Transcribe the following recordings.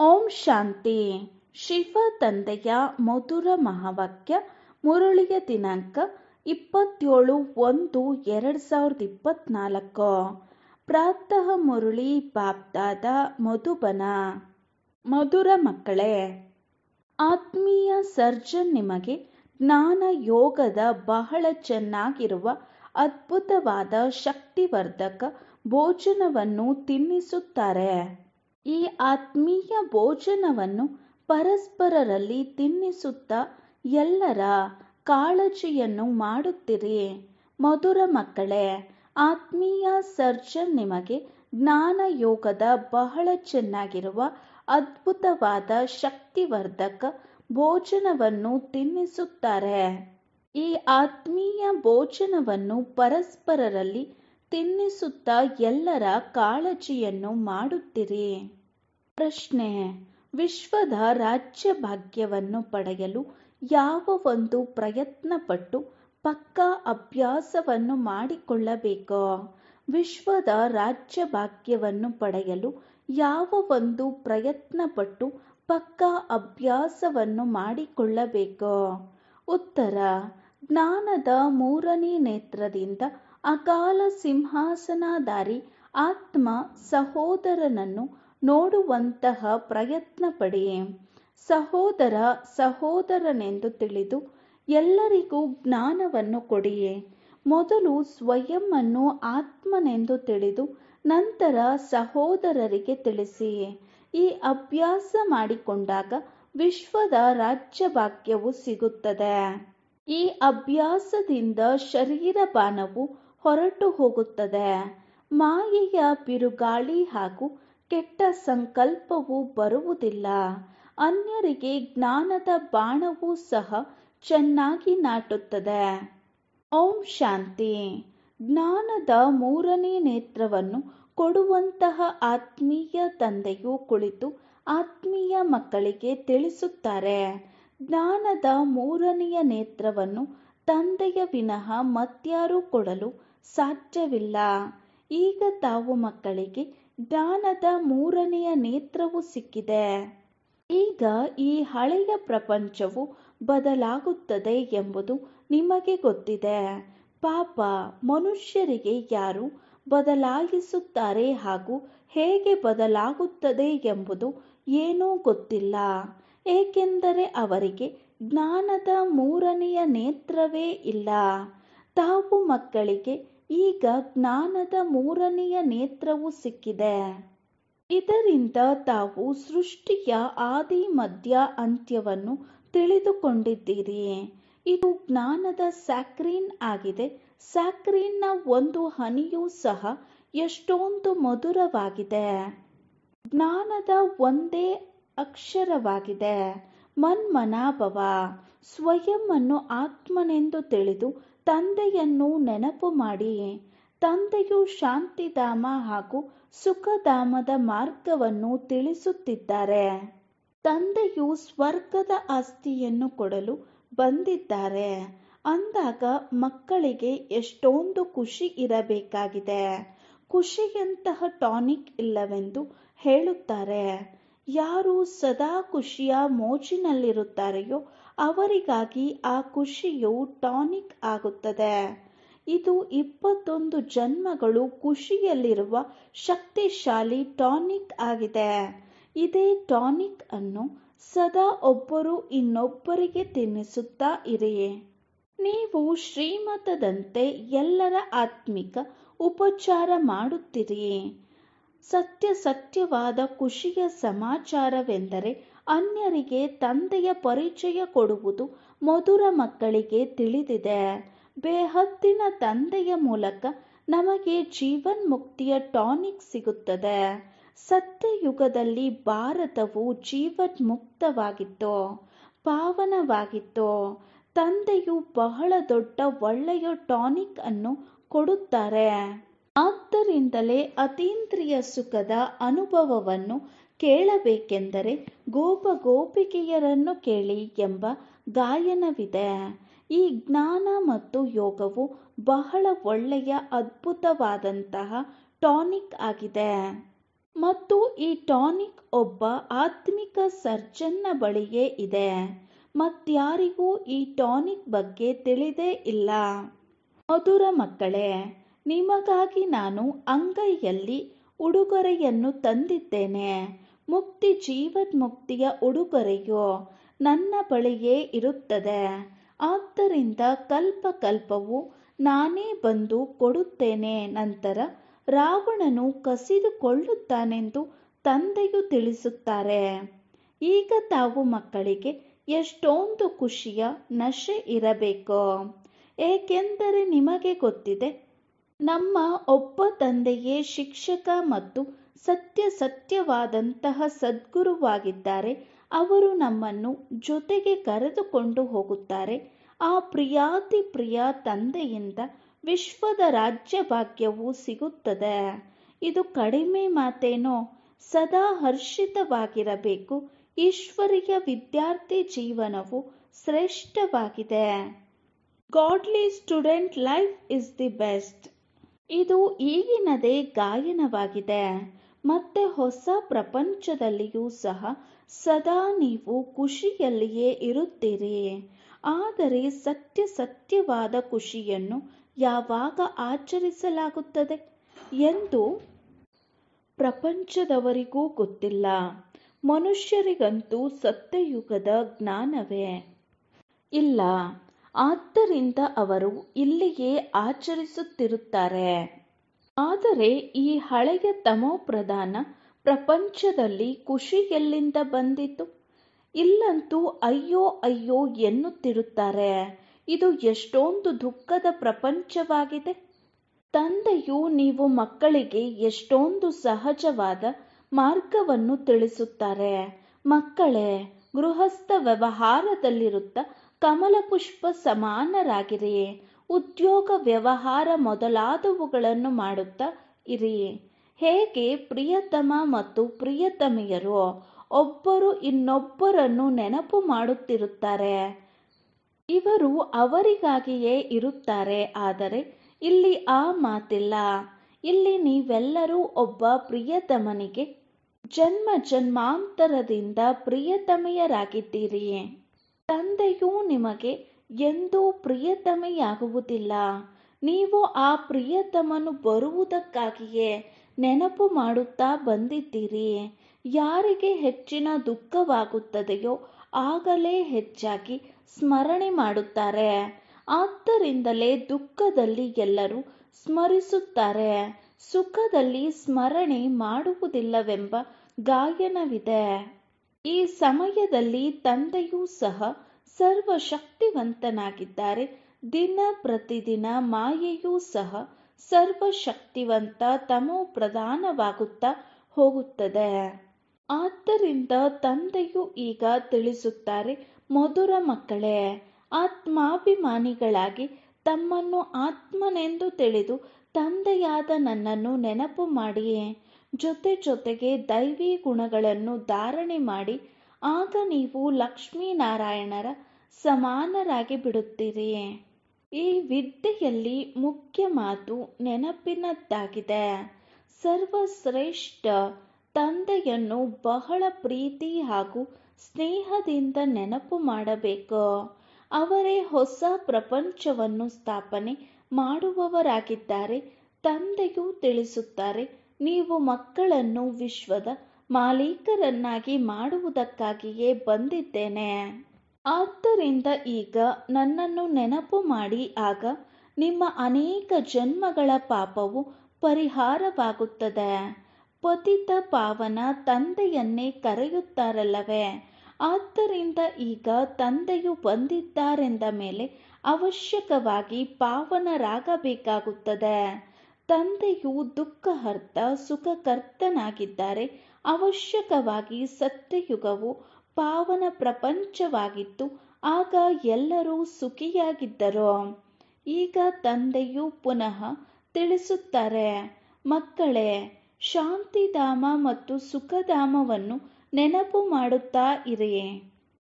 ಓಂ ಶಾಂತಿ. ಶಿವ ತಂದೆಯ ಮಧುರ ಮಹಾವಾಕ್ಯ. ಮುರಳಿಯ ದಿನಾಂಕ 27/1/2024. ಪ್ರಾತಃ ಮುರಳಿ ಬಾಪ್ದಾದ ಮಧುಬನ. ಮಧುರ ಮಕ್ಕಳೇ, ಆತ್ಮೀಯ ಸರ್ಜನ್ ನಿಮಗೆ ಜ್ಞಾನ ಯೋಗದ ಬಹಳ ಚೆನ್ನಾಗಿರುವ ಅದ್ಭುತವಾದ ಶಕ್ತಿವರ್ಧಕ ಭೋಜನವನ್ನು ತಿನ್ನಿಸುತ್ತಾರೆ. ಈ ಆತ್ಮೀಯ ಭೋಜನವನ್ನು ಪರಸ್ಪರರಲ್ಲಿ ತಿನ್ನಿಸುತ್ತಾ ಎಲ್ಲರ ಕಾಳಜಿಯನ್ನು ಮಾಡುತ್ತಿರಿ. ಮಧುರ ಮಕ್ಕಳೇ, ಆತ್ಮೀಯ ಸರ್ಜನ್ ನಿಮಗೆ ಜ್ಞಾನ ಯೋಗದ ಬಹಳ ಚೆನ್ನಾಗಿರುವ ಅದ್ಭುತವಾದ ಶಕ್ತಿವರ್ಧಕ ಭೋಜನವನ್ನು ತಿನ್ನಿಸುತ್ತಾರೆ. ಈ ಆತ್ಮೀಯ ಭೋಜನವನ್ನು ಪರಸ್ಪರರಲ್ಲಿ ತಿನ್ನಿಸುತ್ತಾ ಎಲ್ಲರ ಕಾಳಜಿಯನ್ನು ಮಾಡುತ್ತಿರಿ. ಪ್ರಶ್ನೆ: ವಿಶ್ವದ ರಾಜ್ಯ ಭಾಗ್ಯವನ್ನು ಪಡೆಯಲು ಯಾವ ಒಂದು ಪ್ರಯತ್ನಪಟ್ಟು ಪಕ್ಕಾ ಅಭ್ಯಾಸವನ್ನು ಮಾಡಿಕೊಳ್ಳಬೇಕು? ವಿಶ್ವದ ರಾಜ್ಯ ಭಾಗ್ಯವನ್ನು ಪಡೆಯಲು ಯಾವ ಒಂದು ಪ್ರಯತ್ನಪಟ್ಟು ಪಕ್ಕಾ ಅಭ್ಯಾಸವನ್ನು ಮಾಡಿಕೊಳ್ಳಬೇಕು? ಉತ್ತರ: ಜ್ಞಾನದ ಮೂರನೇ ನೇತ್ರದಿಂದ ಅಕಾಲ ಸಿಂಹಾಸನಧಾರಿ ಆತ್ಮ ಸಹೋದರನನ್ನು ನೋಡುವಂತಹ ಪ್ರಯತ್ನ ಪಡಿ. ಸಹೋದರ ಸಹೋದರನೆಂದು ತಿಳಿದು ಎಲ್ಲರಿಗೂ ಜ್ಞಾನವನ್ನು ಕೊಡಿ. ಮೊದಲು ಸ್ವಯಂ ಅನ್ನು ಆತ್ಮನೆಂದು ತಿಳಿದು ನಂತರ ಸಹೋದರರಿಗೆ ತಿಳಿಸಿ. ಈ ಅಭ್ಯಾಸ ಮಾಡಿಕೊಂಡಾಗ ವಿಶ್ವದ ರಾಜ್ಯ ಭಾಗ್ಯವು ಸಿಗುತ್ತದೆ. ಈ ಅಭ್ಯಾಸದಿಂದ ಶರೀರ ಬಾಣವು ಹೊರಟು ಹೋಗುತ್ತದೆ. ಮಾಯೆಯ ಬಿರುಗಾಳಿ ಹಾಗೂ ಕೆಟ್ಟ ಸಂಕಲ್ಪವು ಬರುವುದಿಲ್ಲ. ಅನ್ಯರಿಗೆ ಜ್ಞಾನದ ಬಾಣವೂ ಸಹ ಚೆನ್ನಾಗಿ ನಾಟುತ್ತದೆ. ಓಂ ಶಾಂತಿ. ಜ್ಞಾನದ ಮೂರನೇ ನೇತ್ರವನ್ನು ಕೊಡುವಂತಹ ಆತ್ಮೀಯ ತಂದೆಯು ಕುಳಿತು ಆತ್ಮೀಯ ಮಕ್ಕಳಿಗೆ ತಿಳಿಸುತ್ತಾರೆ. ಜ್ಞಾನದ ಮೂರನೆಯ ನೇತ್ರವನ್ನು ತಂದೆಯ ವಿನಃ ಮತ್ಯಾರೂ ಕೊಡಲು ಸಾಧ್ಯವಿಲ್ಲ. ಈಗ ತಾವು ಮಕ್ಕಳಿಗೆ ಜ್ಞಾನದ ಮೂರನೆಯ ನೇತ್ರವು ಸಿಕ್ಕಿದೆ. ಈಗ ಈ ಹಳೆಯ ಪ್ರಪಂಚವು ಬದಲಾಗುತ್ತದೆ ಎಂಬುದು ನಿಮಗೆ ಗೊತ್ತಿದೆ. ಪಾಪ ಮನುಷ್ಯರಿಗೆ ಯಾರು ಬದಲಾಯಿಸುತ್ತಾರೆ ಹಾಗೂ ಹೇಗೆ ಬದಲಾಗುತ್ತದೆ ಎಂಬುದು ಏನೂ ಗೊತ್ತಿಲ್ಲ. ಏಕೆಂದರೆ ಅವರಿಗೆ ಜ್ಞಾನದ ಮೂರನೆಯ ನೇತ್ರವೇ ಇಲ್ಲ. ತಾವು ಮಕ್ಕಳಿಗೆ ಈಗ ಜ್ಞಾನದ ಮೂರನೆಯ ನೇತ್ರವು ಸಿಕ್ಕಿದೆ. ಇದರಿಂದ ತಾವು ಸೃಷ್ಟಿಯ ಆದಿ ಮಧ್ಯ ಅಂತ್ಯವನ್ನು ತಿಳಿದುಕೊಂಡಿದ್ದೀರಿ. ಇದು ಜ್ಞಾನದ ಸ್ಯಾಕ್ರಿನ್ ಆಗಿದೆ. ಸ್ಯಾಕ್ರಿನ್ನ ಒಂದು ಹನಿಯೂ ಸಹ ಎಷ್ಟೊಂದು ಮಧುರವಾಗಿದೆ. ಜ್ಞಾನದ ಒಂದೇ ಅಕ್ಷರವಾಗಿದೆ. ಮನ್ಮನಾಭವ. ಸ್ವಯಂ ಅನ್ನು ಆತ್ಮನೆಂದು ತಿಳಿದು ತಂದೆಯನ್ನು ನೆನಪು ಮಾಡಿ. ತಂದೆಯು ಶಾಂತಿಧಾಮ ಹಾಗೂ ಸುಖಧಾಮದ ಮಾರ್ಗವನ್ನು ತಿಳಿಸುತ್ತಿದ್ದಾರೆ. ತಂದೆಯು ಸ್ವರ್ಗದ ಆಸ್ತಿಯನ್ನು ಕೊಡಲು ಬಂದಿದ್ದಾರೆ ಅಂದಾಗ ಮಕ್ಕಳಿಗೆ ಎಷ್ಟೊಂದು ಖುಷಿ ಇರಬೇಕಾಗಿದೆ. ಖುಷಿಯಂತಹ ಟಾನಿಕ್ ಇಲ್ಲವೆಂದು ಹೇಳುತ್ತಾರೆ. ಯಾರು ಸದಾ ಖುಷಿಯ ಮೋಜಿನಲ್ಲಿರುತ್ತಾರೆಯೋ ಅವರಿಗಾಗಿ ಆ ಖುಷಿಯು ಟಾನಿಕ್ ಆಗುತ್ತದೆ. ಇದು 21 ಜನ್ಮಗಳು ಖುಷಿಯಲ್ಲಿರುವ ಶಕ್ತಿಶಾಲಿ ಟಾನಿಕ್ ಆಗಿದೆ. ಇದೇ ಟಾನಿಕ್ ಅನ್ನು ಸದಾ ಒಬ್ಬರು ಇನ್ನೊಬ್ಬರಿಗೆ ತಿನ್ನಿಸುತ್ತಾ ಇರಿ. ನೀವು ಶ್ರೀಮತದಂತೆ ಎಲ್ಲರ ಆತ್ಮಿಕ ಉಪಚಾರ ಮಾಡುತ್ತೀರಿ. ಸತ್ಯವಾದ ಖುಷಿಯ ಸಮಾಚಾರವೆಂದರೆ ಅನ್ಯರಿಗೆ ತಂದೆಯ ಪರಿಚಯ ಕೊಡುವುದು. ಮಧುರ ಮಕ್ಕಳಿಗೆ ತಿಳಿದಿದೆ. ಬೇಹದ್ದಿನ ತಂದೆಯ ಮೂಲಕ ನಮಗೆ ಜೀವನ್ಮುಕ್ತಿಯ ಟಾನಿಕ್ ಸಿಗುತ್ತದೆ. ಸತ್ಯಯುಗದಲ್ಲಿ ಭಾರತವು ಜೀವನ್ಮುಕ್ತವಾಗಿತ್ತು, ಪಾವನವಾಗಿತ್ತು. ತಂದೆಯು ಬಹಳ ದೊಡ್ಡ ಒಳ್ಳೆಯ ಟಾನಿಕ್ ಅನ್ನು ಕೊಡುತ್ತಾರೆ. ಆದ್ದರಿಂದಲೇ ಅತೀಂದ್ರಿಯ ಸುಖದ ಅನುಭವವನ್ನು ಕೇಳಬೇಕೆಂದರೆ ಗೋಪಿಕೆಯರನ್ನು ಕೇಳಿ ಎಂಬ ಗಾಯನವಿದೆ. ಈ ಜ್ಞಾನ ಮತ್ತು ಯೋಗವು ಬಹಳ ಒಳ್ಳೆಯ ಅದ್ಭುತವಾದಂತಹ ಟಾನಿಕ್ ಆಗಿದೆ. ಮತ್ತು ಈ ಟಾನಿಕ್ ಒಬ್ಬ ಆತ್ಮಿಕ ಸರ್ಜನ್ನ ಬಳಿಯೇ ಇದೆ. ಮತ್ಯಾರಿಗೂ ಈ ಟಾನಿಕ್ ಬಗ್ಗೆ ತಿಳಿದೇ ಇಲ್ಲ. ಮಧುರ ಮಕ್ಕಳೇ, ನಿಮಗಾಗಿ ನಾನು ಅಂಗೈಯಲ್ಲಿ ಉಡುಗೊರೆಯನ್ನು ತಂದಿದ್ದೇನೆ. ಮುಕ್ತಿ ಜೀವನ್ಮುಕ್ತಿಯ ಉಡುಗೊರೆಯು ನನ್ನ ಬಳಿಯೇ ಇರುತ್ತದೆ. ಆದ್ದರಿಂದ ಕಲ್ಪ ಕಲ್ಪವು ನಾನೇ ಬಂದು ಕೊಡುತ್ತೇನೆ. ನಂತರ ರಾವಣನು ಕಸಿದುಕೊಳ್ಳುತ್ತಾನೆಂದು ತಂದೆಯು ತಿಳಿಸುತ್ತಾರೆ. ಈಗ ತಾವು ಮಕ್ಕಳಿಗೆ ಎಷ್ಟೊಂದು ಖುಷಿಯ ನಶೆ ಇರಬೇಕು. ಏಕೆಂದರೆ ನಿಮಗೆ ಗೊತ್ತಿದೆ, ನಮ್ಮ ಒಬ್ಬ ತಂದೆಯೇ ಶಿಕ್ಷಕ ಮತ್ತು ಸತ್ಯವಾದಂತಹ ಸದ್ಗುರುವಾಗಿದ್ದಾರೆ. ಅವರು ನಮ್ಮನ್ನು ಜೊತೆಗೆ ಕರೆದುಕೊಂಡು ಹೋಗುತ್ತಾರೆ. ಆ ಪ್ರಿಯಾತಿ ಪ್ರಿಯ ತಂದೆಯಿಂದ ವಿಶ್ವದ ರಾಜ್ಯ ಭಾಗ್ಯವು ಸಿಗುತ್ತದೆ. ಇದು ಕಡಿಮೆ ಮಾತೇನೋ? ಸದಾ ಹರ್ಷಿತವಾಗಿರಬೇಕು. ಈಶ್ವರೀಯ ವಿದ್ಯಾರ್ಥಿ ಜೀವನವು ಶ್ರೇಷ್ಠವಾಗಿದೆ. Godly student life is the best. ಇದು ಈಗಿನದೇ ಗಾಯನವಾಗಿದೆ. ಮತ್ತೆ ಹೊಸ ಪ್ರಪಂಚದಲ್ಲಿಯೂ ಸಹ ಸದಾ ನೀವು ಖುಷಿಯಲ್ಲಿಯೇ ಇರುತ್ತೀರಿ. ಆದರೆ ಸತ್ಯವಾದ ಖುಷಿಯನ್ನು ಯಾವಾಗ ಆಚರಿಸಲಾಗುತ್ತದೆ ಎಂದು ಪ್ರಪಂಚದವರಿಗೂ ಗೊತ್ತಿಲ್ಲ. ಮನುಷ್ಯರಿಗಂತೂ ಸತ್ಯಯುಗದ ಜ್ಞಾನವೇ ಇಲ್ಲ. ಆದ್ದರಿಂದ ಅವರು ಇಲ್ಲಿಯೇ ಆಚರಿಸುತ್ತಿರುತ್ತಾರೆ. ಆದರೆ ಈ ಹಳೆಯ ತಮೋಪ್ರಧಾನ ಪ್ರಪಂಚದಲ್ಲಿ ಖುಷಿ ಎಲ್ಲಿಂದ ಬಂದಿತು? ಇಲ್ಲಂತೂ ಅಯ್ಯೋ ಅಯ್ಯೋ ಎನ್ನುತ್ತಿರುತ್ತಾರೆ. ಇದು ಎಷ್ಟೊಂದು ದುಃಖದ ಪ್ರಪಂಚವಾಗಿದೆ. ತಂದೆಯು ನೀವು ಮಕ್ಕಳಿಗೆ ಎಷ್ಟೊಂದು ಸಹಜವಾದ ಮಾರ್ಗವನ್ನು ತಿಳಿಸುತ್ತಾರೆ. ಮಕ್ಕಳೇ, ಗೃಹಸ್ಥ ವ್ಯವಹಾರದಲ್ಲಿರುತ್ತ ಕಮಲಪುಷ್ಪ ಸಮಾನರಾಗಿರಿ. ಉದ್ಯೋಗ ವ್ಯವಹಾರ ಮೊದಲಾದವುಗಳನ್ನು ಮಾಡುತ್ತಾ ಇರಿ. ಹೇಗೆ ಪ್ರಿಯತಮ ಮತ್ತು ಪ್ರಿಯತಮೆಯರು ಒಬ್ಬರು ಇನ್ನೊಬ್ಬರನ್ನು ನೆನಪು ಮಾಡುತ್ತಿರುತ್ತಾರೆ. ಇವರು ಅವರಿಗಾಗಿಯೇ ಇರುತ್ತಾರೆ. ಆದರೆ ಇಲ್ಲಿ ಆ ಮಾತಿಲ್ಲ. ಇಲ್ಲಿ ನೀವೆಲ್ಲರೂ ಒಬ್ಬ ಪ್ರಿಯತಮನಿಗೆ ಜನ್ಮ ಜನ್ಮಾಂತರದಿಂದ ಪ್ರಿಯತಮೆಯರಾಗಿದ್ದೀರಿ. ತಂದೆಯೂ ನಿಮಗೆ ಎಂದೂ ಪ್ರಿಯತಮೆಯಾಗುವುದಿಲ್ಲ. ನೀವು ಆ ಪ್ರಿಯತಮನು ಬರುವುದಕ್ಕಾಗಿಯೇ ನೆನಪು ಮಾಡುತ್ತಾ ಬಂದಿದ್ದೀರಿ. ಯಾರಿಗೆ ಹೆಚ್ಚಿನ ದುಃಖವಾಗುತ್ತದೆಯೋ ಆಗಲೇ ಹೆಚ್ಚಾಗಿ ಸ್ಮರಣೆ ಮಾಡುತ್ತಾರೆ. ಆದ್ದರಿಂದಲೇ ದುಃಖದಲ್ಲಿ ಎಲ್ಲರೂ ಸ್ಮರಿಸುತ್ತಾರೆ, ಸುಖದಲ್ಲಿ ಸ್ಮರಣೆ ಮಾಡುವುದಿಲ್ಲವೆಂಬ ಗಾಯನವಿದೆ. ಈ ಸಮಯದಲ್ಲಿ ತಂದೆಯೂ ಸಹ ಸರ್ವಶಕ್ತಿವಂತನಾಗಿದ್ದಾರೆ. ದಿನ ಪ್ರತಿದಿನ ಮಾಯೆಯೂ ಸಹ ಸರ್ವಶಕ್ತಿವಂತ ತಮೋ ಪ್ರಧಾನವಾಗುತ್ತಾ ಹೋಗುತ್ತದೆ. ಆದ್ದರಿಂದ ತಂದೆಯು ಈಗ ತಿಳಿಸುತ್ತಾರೆ, ಮಧುರ ಮಕ್ಕಳೇ, ಆತ್ಮಾಭಿಮಾನಿಗಳಾಗಿ ತಮ್ಮನ್ನು ಆತ್ಮನೆಂದು ತಿಳಿದು ತಂದೆಯಾದ ನನ್ನನ್ನು ನೆನಪು ಮಾಡಿ. ಜೊತೆಗೆ ದೈವಿ ಗುಣಗಳನ್ನು ಧಾರಣೆ ಮಾಡಿ. ಆಗ ನೀವು ಲಕ್ಷ್ಮೀನಾರಾಯಣರ ಸಮಾನರಾಗಿ ಬಿಡುತ್ತೀರಿ. ಈ ವಿದ್ಯೆಯಲ್ಲಿ ಮುಖ್ಯ ಮಾತು ನೆನಪಿನದ್ದಾಗಿದೆ. ಸರ್ವಶ್ರೇಷ್ಠ ತಂದೆಯನ್ನು ಬಹಳ ಪ್ರೀತಿ ಹಾಗೂ ಸ್ನೇಹದಿಂದ ನೆನಪು ಮಾಡಬೇಕು. ಅವರೇ ಹೊಸ ಪ್ರಪಂಚವನ್ನು ಸ್ಥಾಪನೆ ಮಾಡುವವರಾಗಿದ್ದಾರೆ. ತಂದೆಯೂ ತಿಳಿಸುತ್ತಾರೆ, ನೀವು ಮಕ್ಕಳನ್ನು ವಿಶ್ವದ ಮಾಲೀಕರನ್ನಾಗಿ ಮಾಡುವುದಕ್ಕಾಗಿಯೇ ಬಂದಿದ್ದೇನೆ. ಆದ್ದರಿಂದ ಈಗ ನನ್ನನ್ನು ನೆನಪು ಮಾಡಿ. ಆಗ ನಿಮ್ಮ ಅನೇಕ ಜನ್ಮಗಳ ಪಾಪವು ಪರಿಹಾರವಾಗುತ್ತದೆ. ಪತಿತ ಪಾವನ ತಂದೆಯನ್ನೇ ಕರೆಯುತ್ತಾರಲ್ಲವೇ? ಆದ್ದರಿಂದ ಈಗ ತಂದೆಯು ಬಂದಿದ್ದಾರೆಂದ ಮೇಲೆ ಅವಶ್ಯಕವಾಗಿ ಪಾವನರಾಗಬೇಕಾಗುತ್ತದೆ. ತಂದೆಯು ದುಃಖಹರ್ತ ಸುಖಕರ್ತನಾಗಿದ್ದಾರೆ. ಅವಶ್ಯಕವಾಗಿ ಸತ್ಯಯುಗವು ಪಾವನ ಪ್ರಪಂಚವಾಗಿತ್ತು. ಆಗ ಎಲ್ಲರೂ ಸುಖಿಯಾಗಿದ್ದರು. ಈಗ ತಂದೆಯು ಪುನಃ ತಿಳಿಸುತ್ತಾರೆ, ಮಕ್ಕಳೇ, ಶಾಂತಿಧಾಮ ಮತ್ತು ಸುಖಧಾಮವನ್ನು ನೆನಪು ಮಾಡುತ್ತಾ ಇರಿ.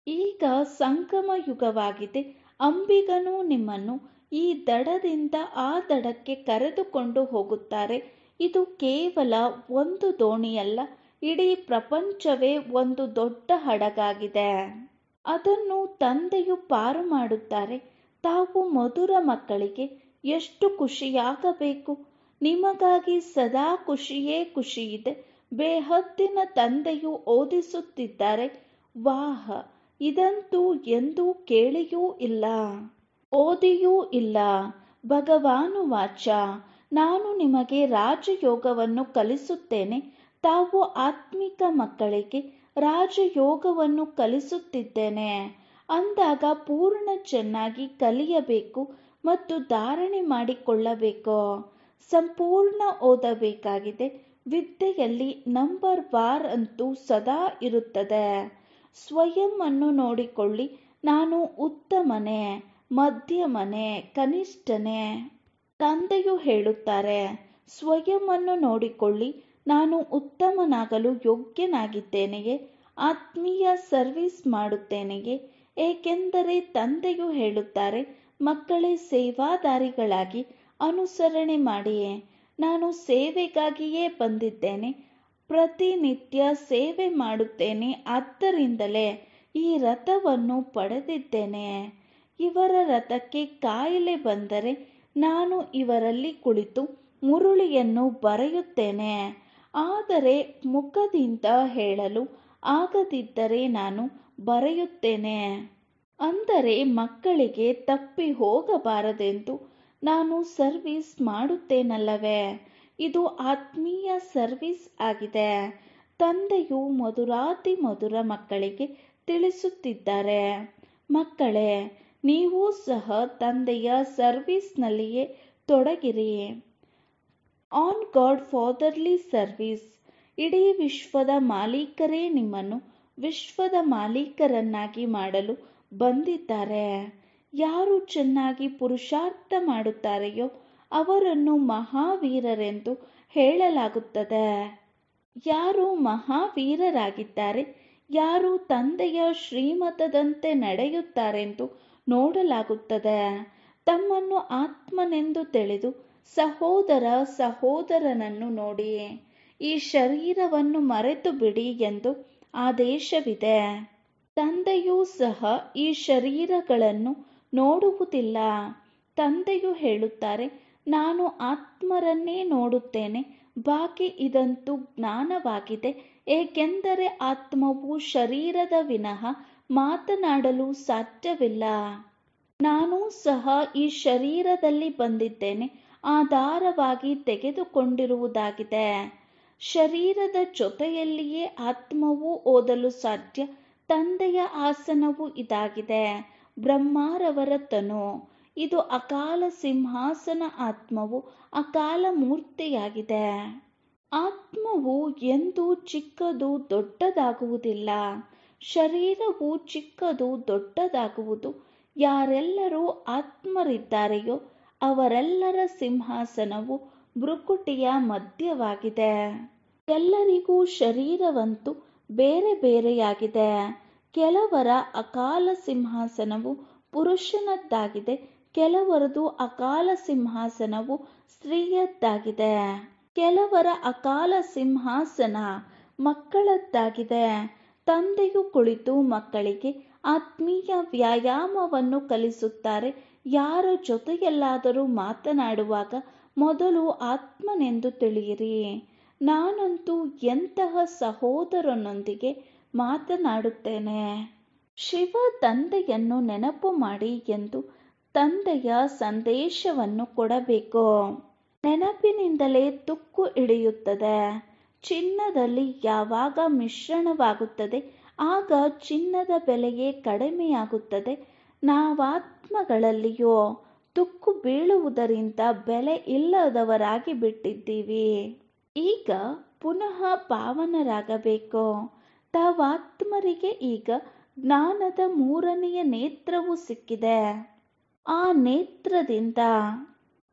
ಈಗ ಸಂಗಮ ಯುಗವಾಗಿದೆ. ಅಂಬಿಗನು ನಿಮ್ಮನ್ನು ಈ ದಡದಿಂದ ಆ ದಡಕ್ಕೆ ಕರೆದುಕೊಂಡು ಹೋಗುತ್ತಾರೆ. ಇದು ಕೇವಲ ಒಂದು ದೋಣಿಯಲ್ಲ, ಇಡೀ ಪ್ರಪಂಚವೇ ಒಂದು ದೊಡ್ಡ ಹಡಗಾಗಿದೆ. ಅದನ್ನು ತಂದೆಯು ಪಾರು ಮಾಡುತ್ತಾರೆ. ತಾವು ಮಧುರ ಮಕ್ಕಳಿಗೆ ಎಷ್ಟು ಖುಷಿಯಾಗಬೇಕು. ನಿಮಗಾಗಿ ಸದಾ ಖುಷಿಯೇ ಖುಷಿಯಿದೆ. ಬೇಹದ್ದಿನ ತಂದೆಯು ಓದಿಸುತ್ತಿದ್ದಾರೆ. ವಾಹ, ಇದಂತೂ ಎಂದೂ ಕೇಳಿಯೂ ಇಲ್ಲ, ಓದಿಯೂ ಇಲ್ಲ. ಭಗವಾನುವಾಚ, ನಾನು ನಿಮಗೆ ರಾಜಯೋಗವನ್ನು ಕಲಿಸುತ್ತೇನೆ. ತಾವು ಆತ್ಮಿಕ ಮಕ್ಕಳಿಗೆ ರಾಜಯೋಗವನ್ನು ಕಲಿಸುತ್ತಿದ್ದೇನೆ ಅಂದಾಗ ಪೂರ್ಣ ಚೆನ್ನಾಗಿ ಕಲಿಯಬೇಕು ಮತ್ತು ಧಾರಣೆ ಮಾಡಿಕೊಳ್ಳಬೇಕು. ಸಂಪೂರ್ಣ ಓದಬೇಕಾಗಿದೆ. ವಿದ್ಯೆಯಲ್ಲಿ ನಂಬರ್ ವಾರ್ ಅಂತೂ ಸದಾ ಇರುತ್ತದೆ. ಸ್ವಯಂ ಅನ್ನು ನೋಡಿಕೊಳ್ಳಿ. ನಾನು ಉತ್ತಮನೇ, ಮಧ್ಯಮನೇ, ಕನಿಷ್ಠನೇ? ತಂದೆಯು ಹೇಳುತ್ತಾರೆ, ಸ್ವಯಂ ಅನ್ನು ನೋಡಿಕೊಳ್ಳಿ. ನಾನು ಉತ್ತಮನಾಗಲು ಯೋಗ್ಯನಾಗಿದ್ದೇನೆಯೇ? ಆತ್ಮೀಯ ಸರ್ವಿಸ್ ಮಾಡುತ್ತೇನೆಯೇ? ಏಕೆಂದರೆ ತಂದೆಯು ಹೇಳುತ್ತಾರೆ, ಮಕ್ಕಳೇ ಸೇವಾದಾರಿಗಳಾಗಿ ಅನುಸರಣೆ ಮಾಡಿಯೇ. ನಾನು ಸೇವೆಗಾಗಿಯೇ ಬಂದಿದ್ದೇನೆ. ಪ್ರತಿನಿತ್ಯ ಸೇವೆ ಮಾಡುತ್ತೇನೆ. ಆದ್ದರಿಂದಲೇ ಈ ರಥವನ್ನು ಪಡೆದಿದ್ದೇನೆ. ಇವರ ರಥಕ್ಕೆ ಕಾಯಿಲೆ ಬಂದರೆ ನಾನು ಇವರಲ್ಲಿ ಕುಳಿತು ಮುರುಳಿಯನ್ನು ಬರೆಯುತ್ತೇನೆ. ಆದರೆ ಮುಖದಿಂದ ಹೇಳಲು ಆಗದಿದ್ದರೆ ನಾನು ಬರೆಯುತ್ತೇನೆ. ಅಂದರೆ ಮಕ್ಕಳಿಗೆ ತಪ್ಪಿ ಹೋಗಬಾರದೆಂದು ನಾನು ಸರ್ವಿಸ್ ಮಾಡುತ್ತೇನಲ್ಲವೇ? ಇದು ಆತ್ಮೀಯ ಸರ್ವಿಸ್ ಆಗಿದೆ. ತಂದೆಯು ಮಧುರಾತಿ ಮಧುರ ಮಕ್ಕಳಿಗೆ ತಿಳಿಸುತ್ತಿದ್ದಾರೆ, ಮಕ್ಕಳೇ, ನೀವೂ ಸಹ ತಂದೆಯ ಸರ್ವಿಸ್ನಲ್ಲಿಯೇ ತೊಡಗಿರಿ. On God fatherly service. ಇಡೀ ವಿಶ್ವದ ಮಾಲೀಕರೇ ನಿಮ್ಮನ್ನು ವಿಶ್ವದ ಮಾಲೀಕರನ್ನಾಗಿ ಮಾಡಲು ಬಂದಿದ್ದಾರೆ. ಯಾರು ಚೆನ್ನಾಗಿ ಪುರುಷಾರ್ಥ ಮಾಡುತ್ತಾರೆಯೋ ಅವರನ್ನು ಮಹಾವೀರರೆಂದು ಹೇಳಲಾಗುತ್ತದೆ. ಯಾರು ಮಹಾವೀರರಾಗಿದ್ದಾರೆ, ಯಾರು ತಂದೆಯ ಶ್ರೀಮತದಂತೆ ನಡೆಯುತ್ತಾರೆಂದು ನೋಡಲಾಗುತ್ತದೆ. ತಮ್ಮನ್ನು ಆತ್ಮನೆಂದು ತಿಳಿದು ಸಹೋದರನನ್ನು ನೋಡಿ. ಈ ಶರೀರವನ್ನು ಮರೆತು ಬಿಡಿ ಎಂದು ಆದೇಶವಿದೆ. ತಂದೆಯೂ ಸಹ ಈ ಶರೀರಗಳನ್ನು ನೋಡುವುದಿಲ್ಲ. ತಂದೆಯು ಹೇಳುತ್ತಾರೆ, ನಾನು ಆತ್ಮರನ್ನೇ ನೋಡುತ್ತೇನೆ. ಬಾಕಿ ಇದಂತೂ ಜ್ಞಾನವಾಗಿದೆ. ಏಕೆಂದರೆ ಆತ್ಮವು ಶರೀರದ ವಿನಃ ಮಾತನಾಡಲು ಸಾಧ್ಯವಿಲ್ಲ. ನಾನೂ ಸಹ ಈ ಶರೀರದಲ್ಲಿ ಬಂದಿದ್ದೇನೆ, ಆಧಾರವಾಗಿ ತೆಗೆದುಕೊಂಡಿರುವುದಾಗಿದೆ. ಶರೀರದ ಜೊತೆಯಲ್ಲಿಯೇ ಆತ್ಮವು ಓದಲು ಸಾಧ್ಯ. ತಂದೆಯ ಆಸನವು ಇದಾಗಿದೆ. ಬ್ರಹ್ಮರವರ ತನು ಇದು ಅಕಾಲ ಸಿಂಹಾಸನ. ಆತ್ಮವು ಅಕಾಲ ಮೂರ್ತಿಯಾಗಿದೆ. ಆತ್ಮವು ಎಂದೂ ಚಿಕ್ಕದು ದೊಡ್ಡದಾಗುವುದಿಲ್ಲ. ಶರೀರವು ಚಿಕ್ಕದು ದೊಡ್ಡದಾಗುವುದು. ಯಾರೆಲ್ಲರೂ ಆತ್ಮರಿದ್ದಾರೆಯೋ ಅವರೆಲ್ಲರ ಸಿಂಹಾಸನವು ಭ್ರುಕುಟಿಯ ಮಧ್ಯವಾಗಿದೆ. ಎಲ್ಲರಿಗೂ ಶರೀರವಂತೂ ಬೇರೆ ಬೇರೆಯಾಗಿದೆ. ಕೆಲವರ ಅಕಾಲ ಸಿಂಹಾಸನವು ಪುರುಷನದ್ದಾಗಿದೆ, ಕೆಲವರದು ಅಕಾಲ ಸಿಂಹಾಸನವು ಸ್ತ್ರೀಯದ್ದಾಗಿದೆ. ಕೆಲವರ ಅಕಾಲ ಸಿಂಹಾಸನ ಮಕ್ಕಳದ್ದಾಗಿದೆ. ತಂದೆಯು ಕುಳಿತು ಮಕ್ಕಳಿಗೆ ಆತ್ಮೀಯ ವ್ಯಾಯಾಮವನ್ನು ಕಲಿಸುತ್ತಾರೆ. ಯಾರ ಜೊತೆಯಲ್ಲಾದರೂ ಮಾತನಾಡುವಾಗ ಮೊದಲು ಆತ್ಮನೆಂದು ತಿಳಿಯಿರಿ. ನಾನಂತೂ ಎಂತಹ ಸಹೋದರನೊಂದಿಗೆ ಮಾತನಾಡುತ್ತೇನೆ. ಶಿವ ತಂದೆಯನ್ನು ನೆನಪು ಮಾಡಿ ಎಂದು ತಂದೆಯ ಸಂದೇಶವನ್ನು ಕೊಡಬೇಕು. ನೆನಪಿನಿಂದಲೇ ತುಕ್ಕು ಹಿಡಿಯುತ್ತದೆ. ಚಿನ್ನದಲ್ಲಿ ಯಾವಾಗ ಮಿಶ್ರಣವಾಗುತ್ತದೆ ಆಗ ಚಿನ್ನದ ಬೆಲೆಯೇ ಕಡಿಮೆಯಾಗುತ್ತದೆ. ನಾವಾತ್ಮಗಳಲ್ಲಿಯೋ ತುಕ್ಕು ಬೀಳುವುದರಿಂದ ಬೆಲೆ ಇಲ್ಲದವರಾಗಿ ಬಿಟ್ಟಿದ್ದೀವಿ. ಈಗ ಪುನಃ ಪಾವನರಾಗಬೇಕು. ತಾವಾತ್ಮರಿಗೆ ಈಗ ಜ್ಞಾನದ ಮೂರನೆಯ ನೇತ್ರವು ಸಿಕ್ಕಿದೆ. ಆ ನೇತ್ರದಿಂದ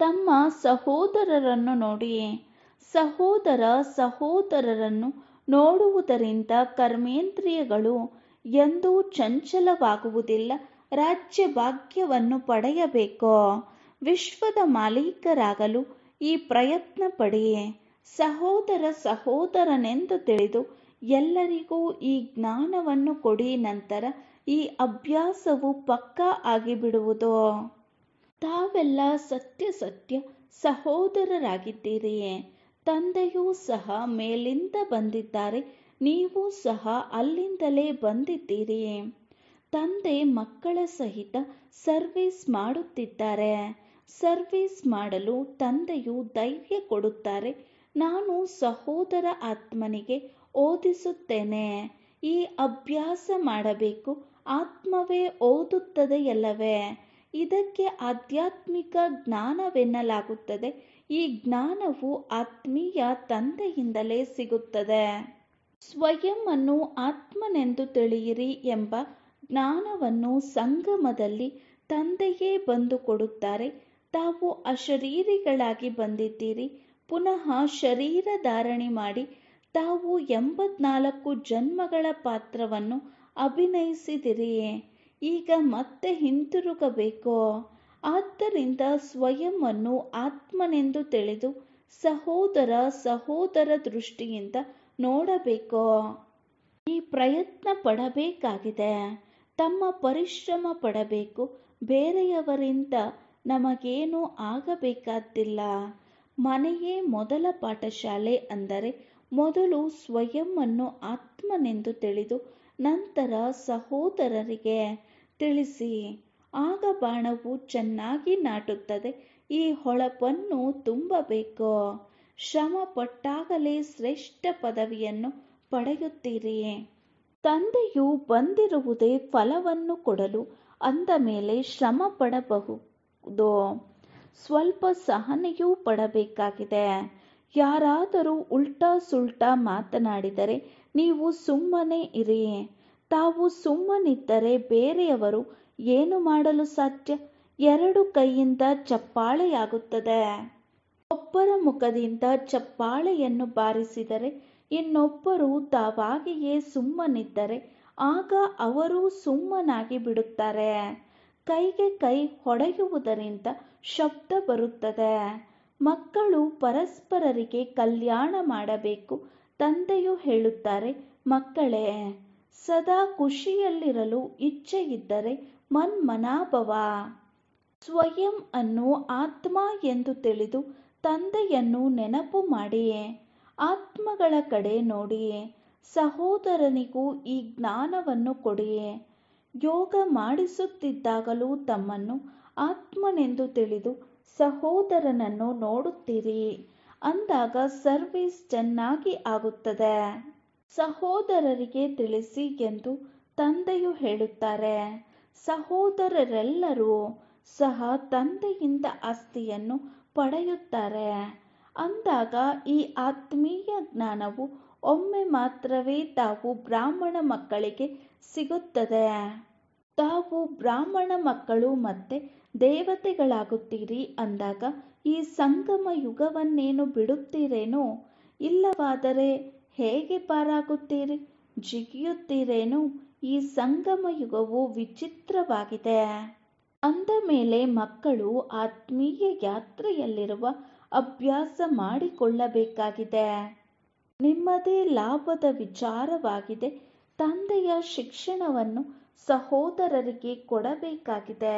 ತಮ್ಮ ಸಹೋದರರನ್ನು ನೋಡಿ. ಸಹೋದರರನ್ನು ನೋಡುವುದರಿಂದ ಕರ್ಮೇಂದ್ರಿಯಗಳು ಎಂದೂ ಚಂಚಲವಾಗುವುದಿಲ್ಲ. ರಾಜ್ಯ ಭಾಗ್ಯವನ್ನು ಪಡೆಯಬೇಕು. ವಿಶ್ವದ ಮಾಲೀಕರಾಗಲು ಈ ಪ್ರಯತ್ನ ಪಡಿ. ಸಹೋದರನೆಂದು ತಿಳಿದು ಎಲ್ಲರಿಗೂ ಈ ಜ್ಞಾನವನ್ನು ಕೊಡಿ. ನಂತರ ಈ ಅಭ್ಯಾಸವು ಪಕ್ಕಾ ಆಗಿಬಿಡುವುದು. ತಾವೆಲ್ಲ ಸತ್ಯ ಸಹೋದರರಾಗಿದ್ದೀರಿ. ತಂದೆಯೂ ಸಹ ಮೇಲಿಂದ ಬಂದಿದ್ದಾರೆ, ನೀವು ಸಹ ಅಲ್ಲಿಂದಲೇ ಬಂದಿದ್ದೀರಿ. ತಂದೆ ಮಕ್ಕಳ ಸಹಿತ ಸರ್ವಿಸ್ ಮಾಡುತ್ತಿದ್ದಾರೆ. ಸರ್ವಿಸ್ ಮಾಡಲು ತಂದೆಯು ಧೈರ್ಯ ಕೊಡುತ್ತಾರೆ. ನಾನು ಸಹೋದರ ಆತ್ಮನಿಗೆ ಓದಿಸುತ್ತೇನೆ. ಈ ಅಭ್ಯಾಸ ಮಾಡಬೇಕು. ಆತ್ಮವೇ ಓದುತ್ತದೆಯಲ್ಲವೇ? ಇದಕ್ಕೆ ಆಧ್ಯಾತ್ಮಿಕ ಜ್ಞಾನವೆನ್ನಲಾಗುತ್ತದೆ. ಈ ಜ್ಞಾನವು ಆತ್ಮೀಯ ತಂದೆಯಿಂದಲೇ ಸಿಗುತ್ತದೆ. ಸ್ವಯಂ ಅನ್ನು ಆತ್ಮನೆಂದು ತಿಳಿಯಿರಿ ಎಂಬ ಜ್ಞಾನವನ್ನು ಸಂಗಮದಲ್ಲಿ ತಂದೆಯೇ ಬಂದು ಕೊಡುತ್ತಾರೆ. ತಾವು ಅಶರೀರಿಗಳಾಗಿ ಬಂದಿದ್ದೀರಿ. ಪುನಃ ಶರೀರ ಧಾರಣೆ ಮಾಡಿ ತಾವು 84 ಜನ್ಮಗಳ ಪಾತ್ರವನ್ನು ಅಭಿನಯಿಸಿದಿರಿ. ಈಗ ಮತ್ತೆ ಹಿಂತಿರುಗಬೇಕು. ಆದ್ದರಿಂದ ಸ್ವಯಂ ಅನ್ನು ಆತ್ಮನೆಂದು ತಿಳಿದು ಸಹೋದರ ದೃಷ್ಟಿಯಿಂದ ನೋಡಬೇಕು. ಈ ಪ್ರಯತ್ನ ಪಡಬೇಕಾಗಿದೆ. ತಮ್ಮ ಪರಿಶ್ರಮ ಪಡಬೇಕು. ಬೇರೆಯವರಿಂದ ನಮಗೇನೂ ಆಗಬೇಕಾದ್ದಿಲ್ಲ. ಮನೆಯೇ ಮೊದಲ ಪಾಠಶಾಲೆ. ಅಂದರೆ ಮೊದಲು ಸ್ವಯಂ ಅನ್ನು ಆತ್ಮನೆಂದು ತಿಳಿದು ನಂತರ ಸಹೋದರರಿಗೆ ತಿಳಿಸಿ. ಆಗ ಬಾಣವು ಚೆನ್ನಾಗಿ ನಾಟುತ್ತದೆ. ಈ ಹೊಳಪನ್ನು ತುಂಬಬೇಕು. ಶ್ರಮ ಪಟ್ಟಾಗಲೇ ಶ್ರೇಷ್ಠ ಪದವಿಯನ್ನು ಪಡೆಯುತ್ತೀರಿ. ತಂದೆಯು ಬಂದಿರುವುದೇ ಫಲವನ್ನು ಕೊಡಲು. ಅಂದ ಮೇಲೆ ಶ್ರಮ ಪಡಬಹುದು. ಸ್ವಲ್ಪ ಸಹನೆಯೂ ಪಡಬೇಕಾಗಿದೆ. ಯಾರಾದರೂ ಉಲ್ಟಾ ಸುಲ್ಟಾ ಮಾತನಾಡಿದರೆ ನೀವು ಸುಮ್ಮನೆ ಇರಿ. ತಾವು ಸುಮ್ಮನಿದ್ದರೆ ಬೇರೆಯವರು ಏನು ಮಾಡಲು ಸಾಧ್ಯ? 2 ಕೈಯಿಂದ ಚಪ್ಪಾಳೆಯಾಗುತ್ತದೆ. ಒಬ್ಬರ ಮುಖದಿಂದ ಚಪ್ಪಾಳೆಯನ್ನು ಬಾರಿಸಿದರೆ ಇನ್ನೊಬ್ಬರು ತಾವಾಗಿಯೇ ಸುಮ್ಮನಿದ್ದರೆ ಆಗ ಅವರೂ ಸುಮ್ಮನಾಗಿ ಬಿಡುತ್ತಾರೆ. ಕೈಗೆ ಕೈ ಹೊಡೆಯುವುದರಿಂದ ಶಬ್ದ ಬರುತ್ತದೆ. ಮಕ್ಕಳು ಪರಸ್ಪರರಿಗೆ ಕಲ್ಯಾಣ ಮಾಡಬೇಕು. ತಂದೆಯು ಹೇಳುತ್ತಾರೆ, ಮಕ್ಕಳೇ, ಸದಾ ಖುಷಿಯಲ್ಲಿರಲು ಇಚ್ಛೆಯಿದ್ದರೆ ಮನ್ಮನಾಭವ. ಸ್ವಯಂ ಅನ್ನು ಆತ್ಮ ಎಂದು ತಿಳಿದು ತಂದೆಯನ್ನು ನೆನಪು ಮಾಡಿ ಆತ್ಮಗಳ ಕಡೆ ನೋಡಿ. ಸಹೋದರನಿಗೂ ಈ ಜ್ಞಾನವನ್ನು ಕೊಡಿ. ಯೋಗ ಮಾಡಿಸುತ್ತಿದ್ದಾಗಲೂ ತಮ್ಮನ್ನು ಆತ್ಮನೆಂದು ತಿಳಿದು ಸಹೋದರನನ್ನು ನೋಡುತ್ತೀರಿ. ಅಂದಾಗ ಸರ್ವಿಸ್ ಚೆನ್ನಾಗಿ ಆಗುತ್ತದೆ. ಸಹೋದರರಿಗೆ ತಿಳಿಸಿ ಎಂದು ತಂದೆಯು ಹೇಳುತ್ತಾರೆ. ಸಹೋದರರೆಲ್ಲರೂ ಸಹ ತಂದೆಯಿಂದ ಆಸ್ತಿಯನ್ನು ಪಡೆಯುತ್ತಾರೆ. ಅಂದಾಗ ಈ ಆತ್ಮೀಯ ಜ್ಞಾನವು ಒಮ್ಮೆ ಮಾತ್ರವೇ ತಾವು ಬ್ರಾಹ್ಮಣ ಮಕ್ಕಳಿಗೆ ಸಿಗುತ್ತದೆ. ತಾವು ಬ್ರಾಹ್ಮಣ ಮಕ್ಕಳು ಮತ್ತೆ ದೇವತೆಗಳಾಗುತ್ತೀರಿ. ಅಂದಾಗ ಈ ಸಂಗಮ ಯುಗವನ್ನೇನು ಬಿಡುತ್ತೀರೇನೋ? ಇಲ್ಲವಾದರೆ ಹೇಗೆ ಪಾರಾಗುತ್ತೀರಿ? ಜಿಗಿಯುತ್ತೀರೇನೋ? ಈ ಸಂಗಮ ಯುಗವು ವಿಚಿತ್ರವಾಗಿದೆ. ಅಂದ ಮೇಲೆ ಮಕ್ಕಳು ಆತ್ಮೀಯ ಯಾತ್ರೆಯಲ್ಲಿರುವ ಅಭ್ಯಾಸ ಮಾಡಿಕೊಳ್ಳಬೇಕಾಗಿದೆ. ನಿಮ್ಮದೇ ಲಾಭದ ವಿಚಾರವಾಗಿದೆ. ತಂದೆಯ ಶಿಕ್ಷಣವನ್ನು ಸಹೋದರರಿಗೆ ಕೊಡಬೇಕಾಗಿದೆ.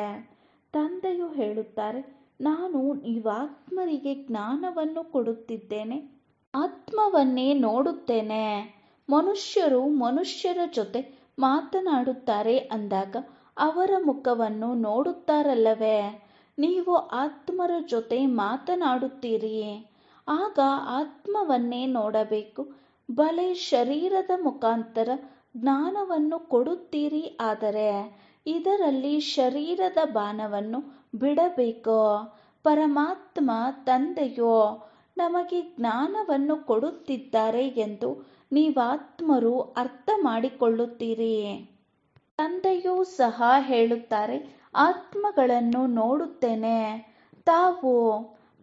ತಂದೆಯು ಹೇಳುತ್ತಾರೆ, ನಾನು ನೀವಾತ್ಮರಿಗೆ ಜ್ಞಾನವನ್ನು ಕೊಡುತ್ತಿದ್ದೇನೆ. ಆತ್ಮವನ್ನೇ ನೋಡುತ್ತೇನೆ. ಮನುಷ್ಯರು ಮನುಷ್ಯರ ಜೊತೆ ಮಾತನಾಡುತ್ತಾರೆ ಅಂದಾಗ ಅವರ ಮುಖವನ್ನು ನೋಡುತ್ತಾರಲ್ಲವೇ? ನೀವು ಆತ್ಮರ ಜೊತೆ ಮಾತನಾಡುತ್ತೀರಿ. ಆಗ ಆತ್ಮವನ್ನೇ ನೋಡಬೇಕು. ಬಲೆ ಶರೀರದ ಮುಖಾಂತರ ಜ್ಞಾನವನ್ನು ಕೊಡುತ್ತೀರಿ. ಆದರೆ ಇದರಲ್ಲಿ ಶರೀರದ ಬಾಣವನ್ನು ಬಿಡಬೇಕು. ಪರಮಾತ್ಮ ತಂದೆಯೋ ನಮಗೆ ಜ್ಞಾನವನ್ನು ಕೊಡುತ್ತಿದ್ದಾರೆ ಎಂದು ನೀವಾತ್ಮರು ಅರ್ಥ ಮಾಡಿಕೊಳ್ಳುತ್ತೀರಿ. ತಂದೆಯೂ ಸಹ ಹೇಳುತ್ತಾರೆ, ಆತ್ಮಗಳನ್ನು ನೋಡುತ್ತೇನೆ. ತಾವು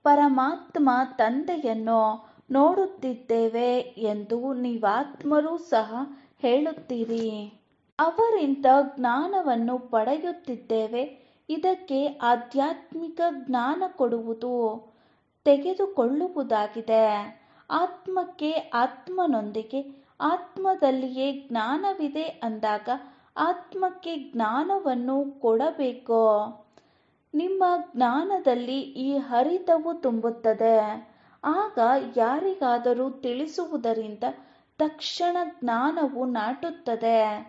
ಪರಮಾತ್ಮ ತಂದೆಯನ್ನು ನೋಡುತ್ತಿದ್ದೇವೆ ಎಂದು ನೀವಾತ್ಮರೂ ಸಹ ಹೇಳುತ್ತೀರಿ. ಅವರಿಂದ ಜ್ಞಾನವನ್ನು ಪಡೆಯುತ್ತಿದ್ದೇವೆ. ಇದಕ್ಕೆ ಆಧ್ಯಾತ್ಮಿಕ ಜ್ಞಾನ ಕೊಡುವುದು ತೆಗೆದುಕೊಳ್ಳುವುದಾಗಿದೆ. ಆತ್ಮಕ್ಕೆ ಆತ್ಮನೊಂದಿಗೆ ಆತ್ಮದಲ್ಲಿಯೇ ಜ್ಞಾನವಿದೆ ಅಂದಾಗ ಆತ್ಮಕ್ಕೆ ಜ್ಞಾನವನ್ನು ಕೊಡಬೇಕು. ನಿಮ್ಮ ಜ್ಞಾನದಲ್ಲಿ ಈ ಹರಿತವು ತುಂಬುತ್ತದೆ. ಆಗ ಯಾರಿಗಾದರೂ ತಿಳಿಸುವುದರಿಂದ ತಕ್ಷಣ ಜ್ಞಾನವು ನಾಟುತ್ತದೆ.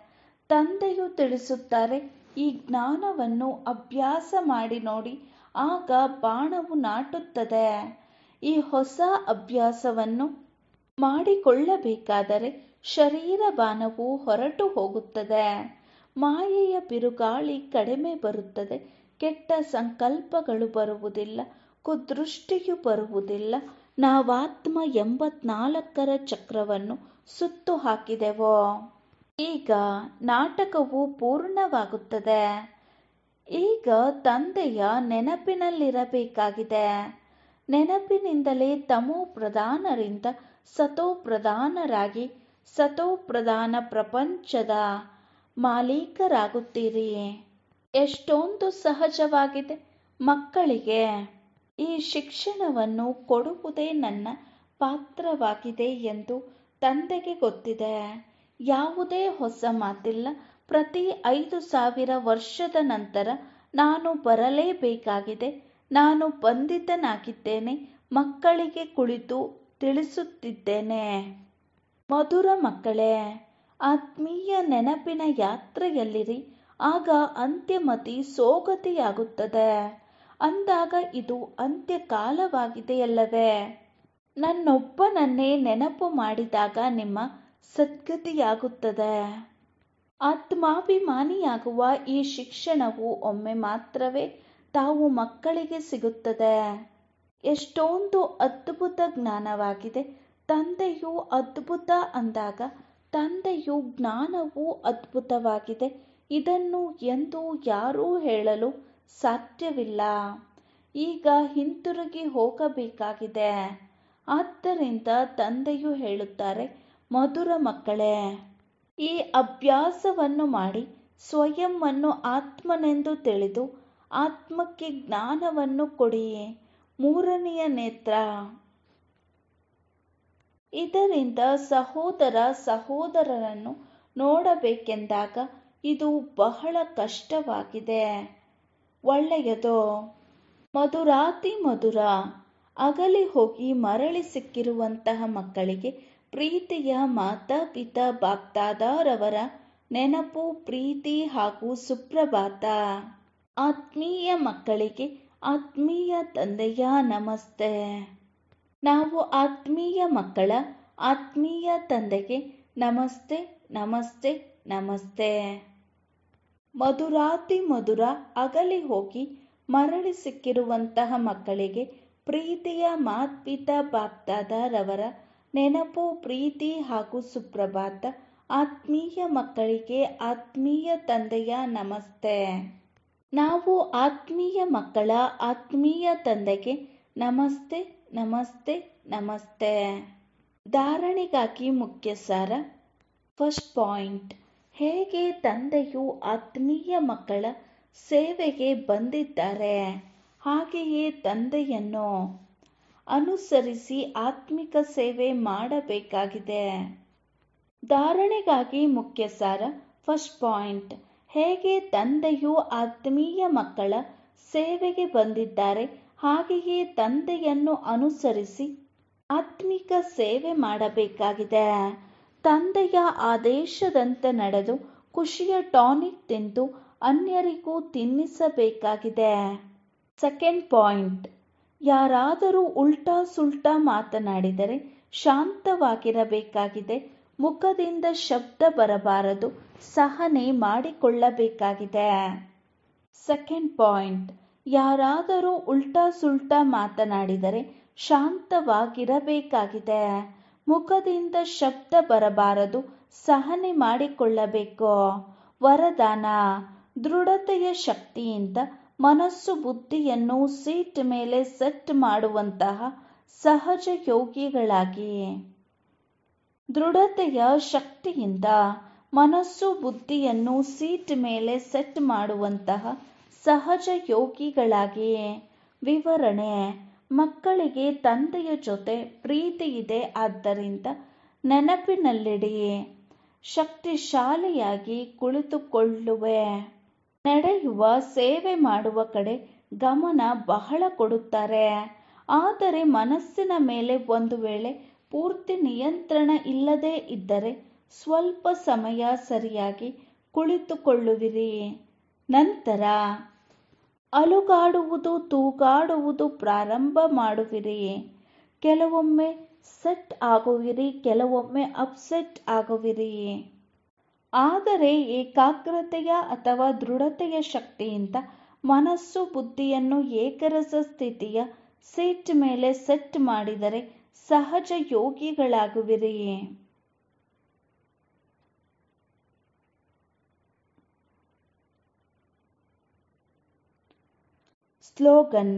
ತಂದೆಯು ತಿಳಿಸುತ್ತಾರೆ, ಈ ಜ್ಞಾನವನ್ನು ಅಭ್ಯಾಸ ಮಾಡಿ ನೋಡಿ, ಆಗ ಬಾಣವು ನಾಟುತ್ತದೆ. ಈ ಹೊಸ ಅಭ್ಯಾಸವನ್ನು ಮಾಡಿಕೊಳ್ಳಬೇಕಾದರೆ ಶರೀರ ಬಾಣವು ಹೊರಟು ಹೋಗುತ್ತದೆ. ಮಾಯೆಯ ಬಿರುಗಾಳಿ ಕಡಿಮೆ ಬರುತ್ತದೆ. ಕೆಟ್ಟ ಸಂಕಲ್ಪಗಳು ಬರುವುದಿಲ್ಲ, ಕುದೃಷ್ಟಿಯು ಬರುವುದಿಲ್ಲ. ನಾವಾತ್ಮ 84ರ ಚಕ್ರವನ್ನು ಸುತ್ತು ಹಾಕಿದೆವೋ. ಈಗ ನಾಟಕವು ಪೂರ್ಣವಾಗುತ್ತದೆ. ಈಗ ತಂದೆಯ ನೆನಪಿನಲ್ಲಿರಬೇಕಾಗಿದೆ. ನೆನಪಿನಿಂದಲೇ ತಮೋ ಪ್ರಧಾನರಿಂದ ಸತೋ ಪ್ರಧಾನರಾಗಿ ಸತೋ ಪ್ರಧಾನ ಪ್ರಪಂಚದ ಮಾಲೀಕರಾಗುತ್ತೀರಿ. ಎಷ್ಟೊಂದು ಸಹಜವಾಗಿದೆ. ಮಕ್ಕಳಿಗೆ ಈ ಶಿಕ್ಷಣವನ್ನು ಕೊಡುವುದೇ ನನ್ನ ಪಾತ್ರವಾಗಿದೆ ಎಂದು ತಂದೆಗೆ ಗೊತ್ತಿದೆ. ಯಾವುದೇ ಹೊಸ ಮಾತಿಲ್ಲ. ಪ್ರತಿ 5000 ವರ್ಷದ ನಂತರ ನಾನು ಬರಲೇಬೇಕಾಗಿದೆ. ನಾನು ಬಂಧಿತನಾಗಿದ್ದೇನೆ. ಮಕ್ಕಳಿಗೆ ಕುಳಿತು ತಿಳಿಸುತ್ತಿದ್ದೇನೆ. ಮಧುರ ಮಕ್ಕಳೇ, ಆತ್ಮೀಯ ನೆನಪಿನ ಯಾತ್ರೆಯಲ್ಲಿರಿ. ಆಗ ಅಂತ್ಯಮತಿ ಸೋಗತಿಯಾಗುತ್ತದೆ. ಅಂದಾಗ ಇದು ಅಂತ್ಯಕಾಲವಾಗಿದೆಯಲ್ಲವೇ. ನನ್ನೊಬ್ಬನನ್ನೇ ನೆನಪು ಮಾಡಿದಾಗ ನಿಮ್ಮ ಸದ್ಗತಿಯಾಗುತ್ತದೆ. ಆತ್ಮಾಭಿಮಾನಿಯಾಗುವ ಈ ಶಿಕ್ಷಣವು ಒಮ್ಮೆ ಮಾತ್ರವೇ ತಾವು ಮಕ್ಕಳಿಗೆ ಸಿಗುತ್ತದೆ. ಎಷ್ಟೊಂದು ಅದ್ಭುತ ಜ್ಞಾನವಾಗಿದೆ. ತಂದೆಯು ಅದ್ಭುತ ಅಂದಾಗ ತಂದೆಯು ಜ್ಞಾನವೂ ಅದ್ಭುತವಾಗಿದೆ. ಇದನ್ನು ಎಂದು ಯಾರೂ ಹೇಳಲು ಸಾಧ್ಯವಿಲ್ಲ. ಈಗ ಹಿಂತಿರುಗಿ ಹೋಗಬೇಕಾಗಿದೆ. ಆದ್ದರಿಂದ ತಂದೆಯು ಹೇಳುತ್ತಾರೆ, ಮಧುರ ಮಕ್ಕಳೇ, ಈ ಅಭ್ಯಾಸವನ್ನು ಮಾಡಿ ಸ್ವಯಂವನ್ನು ಆತ್ಮನೆಂದು ತಿಳಿದು ಆತ್ಮಕ್ಕೆ ಜ್ಞಾನವನ್ನು ಕೊಡಿ. 3ನೆಯ ನೇತ್ರ. ಇದರಿಂದ ಸಹೋದರ ಸಹೋದರರನ್ನು ನೋಡಬೇಕೆಂದಾಗ ಇದು ಬಹಳ ಕಷ್ಟವಾಗಿದೆ. ಒಳ್ಳೆಯದು. ಮಧುರಾತಿ ಮಧುರ. ಅಗಲಿ ಹೋಗಿ ಮರಳಿ ಸಿಕ್ಕಿರುವಂತಹ ಮಕ್ಕಳಿಗೆ ಪ್ರೀತಿಯ ಮಾತಾ ಪಿತಾ ಬಾಪ್ದಾದಾರವರ ನೆನಪು, ಪ್ರೀತಿ ಹಾಗೂ ಸುಪ್ರಭಾತ. ಆತ್ಮೀಯ ಮಕ್ಕಳಿಗೆ ಆತ್ಮೀಯ ತಂದೆಯ ನಮಸ್ತೆ. ನಾವು ಆತ್ಮೀಯ ಮಕ್ಕಳ ಆತ್ಮೀಯ ತಂದೆಗೆ ನಮಸ್ತೆ ನಮಸ್ತೆ ನಮಸ್ತೆ. ಮಧುರಾತಿ ಮಧುರ. ಅಗಲಿ ಹೋಗಿ ಮರಳಿ ಸಿಕ್ಕಿರುವಂತಹ ಮಕ್ಕಳಿಗೆ ಪ್ರೀತಿಯ ಮಾತ್ಪಿತಾ ಬಾಪ್ದಾದಾರವರ ನೆನಪು, ಪ್ರೀತಿ ಹಾಗೂ ಸುಪ್ರಭಾತ. ಆತ್ಮೀಯ ಮಕ್ಕಳಿಗೆ ಆತ್ಮೀಯ ತಂದೆಯ ನಮಸ್ತೆ. ನಾವು ಆತ್ಮೀಯ ಮಕ್ಕಳ ಆತ್ಮೀಯ ತಂದೆಗೆ ನಮಸ್ತೆ ನಮಸ್ತೆ ನಮಸ್ತೆ. ಧಾರಣೆಗಾಗಿ ಮುಖ್ಯ ಸಾರ. First point. ಹೇಗೆ ತಂದೆಯು ಆತ್ಮೀಯ ಮಕ್ಕಳ ಸೇವೆಗೆ ಬಂದಿದ್ದಾರೆ, ಹಾಗೆಯೇ ತಂದೆಯನ್ನು ಅನುಸರಿಸಿ ಆತ್ಮಿಕ ಸೇವೆ ಮಾಡಬೇಕಾಗಿದೆ. ಧಾರಣೆಗಾಗಿ ಮುಖ್ಯ ಸಾರ. First point. ಹೇಗೆ ತಂದೆಯು ಆತ್ಮೀಯ ಮಕ್ಕಳ ಸೇವೆಗೆ ಬಂದಿದ್ದಾರೆ, ಹಾಗೆಯೇ ತಂದೆಯನ್ನು ಅನುಸರಿಸಿ ಆತ್ಮಿಕ ಸೇವೆ ಮಾಡಬೇಕಾಗಿದೆ. ತಂದೆಯ ಆದೇಶದಂತೆ ನಡೆದು ಖುಷಿಯ ಟಾನಿಕ್ ತಿಂದು ಅನ್ಯರಿಗೂ ತಿನ್ನಿಸಬೇಕಾಗಿದೆ. Second point. ಯಾರಾದರೂ ಉಲ್ಟಾ ಸುಲ್ಟಾ ಮಾತನಾಡಿದರೆ ಶಾಂತವಾಗಿರಬೇಕಾಗಿದೆ. ಮುಖದಿಂದ ಶಬ್ದ ಬರಬಾರದು. ಸಹನೆ ಮಾಡಿಕೊಳ್ಳಬೇಕಾಗಿದೆ. Second point. ಯಾರಾದರೂ ಉಲ್ಟಾ ಸುಲ್ಟಾ ಮಾತನಾಡಿದರೆ ಶಾಂತವಾಗಿರಬೇಕಾಗಿದೆ. ಮುಖದಿಂದ ಶಬ್ದ ಬರಬಾರದು. ಸಹನೆ ಮಾಡಿಕೊಳ್ಳಬೇಕು. ವರದಾನ. ದೃಢತೆಯ ಶಕ್ತಿಯಿಂದ ಮನಸ್ಸು ಬುದ್ಧಿಯನ್ನು ಸೀಟ್ ಮೇಲೆ ಸೆಟ್ ಮಾಡುವಂತಹ ಸಹಜ ಯೋಗಿಗಳಾಗಿ. ದೃಢತೆಯ ಶಕ್ತಿಯಿಂದ ಮನಸ್ಸು ಬುದ್ಧಿಯನ್ನು ಸೀಟ್ ಮೇಲೆ ಸೆಟ್ ಮಾಡುವಂತಹ ಸಹಜ ಯೋಗಿಗಳಾಗಿ. ವಿವರಣೆ. ಮಕ್ಕಳಿಗೆ ತಂದೆಯ ಜೊತೆ ಪ್ರೀತಿ ಇದೆ, ಆದ್ದರಿಂದ ನೆನಪಿನಲ್ಲಿಡಿ. ಶಕ್ತಿಶಾಲಿಯಾಗಿ ಕುಳಿತುಕೊಳ್ಳುವೆ. ನಡೆಯುವ ಸೇವೆ ಮಾಡುವ ಕಡೆ ಗಮನ ಬಹಳ ಕೊಡುತ್ತಾರೆ. ಆದರೆ ಮನಸ್ಸಿನ ಮೇಲೆ ಒಂದು ವೇಳೆ ಪೂರ್ತಿ ನಿಯಂತ್ರಣ ಇಲ್ಲದೇ ಇದ್ದರೆ ಸ್ವಲ್ಪ ಸಮಯ ಸರಿಯಾಗಿ ಕುಳಿತುಕೊಳ್ಳುವಿರಿ. ನಂತರ ಅಲುಗಾಡುವುದು, ತೂಗಾಡುವುದು ಪ್ರಾರಂಭ ಮಾಡುವಿರಿ. ಕೆಲವೊಮ್ಮೆ ಸೆಟ್ ಆಗುವಿರಿ, ಕೆಲವೊಮ್ಮೆ ಅಪ್ಸೆಟ್ ಆಗುವಿರಿ. ಆದರೆ ಏಕಾಗ್ರತೆಯ ಅಥವಾ ದೃಢತೆಯ ಶಕ್ತಿಯಿಂದ ಮನಸ್ಸು ಬುದ್ಧಿಯನ್ನು ಏಕರಸ ಸ್ಥಿತಿಯ ಸೀಟ್ ಮೇಲೆ ಸೆಟ್ ಮಾಡಿದರೆ ಸಹಜ ಯೋಗಿಗಳಾಗುವಿರಿ. ಸ್ಲೋಗನ್: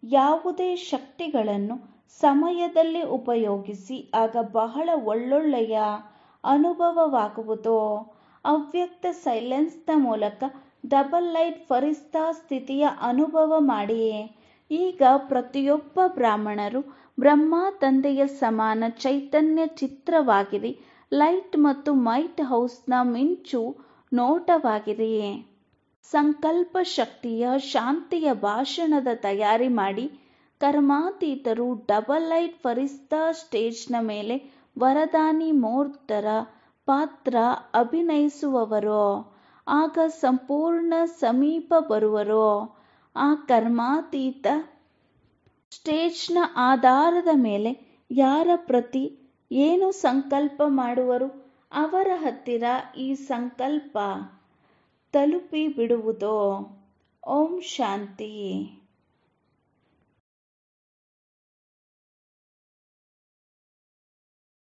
ಯಾವುದೇ ಶಕ್ತಿಗಳನ್ನು ಸಮಯದಲ್ಲಿ ಉಪಯೋಗಿಸಿ, ಆಗ ಬಹಳ ಒಳ್ಳೊಳ್ಳೆಯ ಅನುಭವವಾಗುವುದು. ಅವ್ಯಕ್ತ ಸೈಲೆನ್ಸ್ನ ಮೂಲಕ ಡಬಲ್ ಲೈಟ್ ಫರಿಸ್ತಾ ಸ್ಥಿತಿಯ ಅನುಭವ ಮಾಡಿ. ಈಗ ಪ್ರತಿಯೊಬ್ಬ ಬ್ರಾಹ್ಮಣರು ಬ್ರಹ್ಮ ತಂದೆಯ ಸಮಾನ ಚೈತನ್ಯ ಚಿತ್ರವಾಗಿರಿ. ಲೈಟ್ ಮತ್ತು ಮೈಟ್ ಹೌಸ್ನ ಮಿಂಚು ನೋಟವಾಗಿರಿ. ಸಂಕಲ್ಪ ಶಕ್ತಿಯ ಶಾಂತಿಯ ಭಾಷಣದ ತಯಾರಿ ಮಾಡಿ. ಕರ್ಮಾತೀತರು ಡಬಲ್ ಲೈಟ್ ಫರಿಸ್ತಾ ಸ್ಟೇಜ್ನ ಮೇಲೆ ವರದಾನಿ ಮೂರ್ತರ ಪಾತ್ರ ಅಭಿನಯಿಸುವವರು. ಆಗ ಸಂಪೂರ್ಣ ಸಮೀಪ ಬರುವರು. ಆ ಕರ್ಮಾತೀತ ಸ್ಟೇಜ್ನ ಆಧಾರದ ಮೇಲೆ ಯಾರ ಪ್ರತಿ ಏನು ಸಂಕಲ್ಪ ಮಾಡುವರು ಅವರ ಹತ್ತಿರ ಈ ಸಂಕಲ್ಪ ತಲುಪಿ ಬಿಡುವುದು. ಓಂ ಶಾಂತಿ.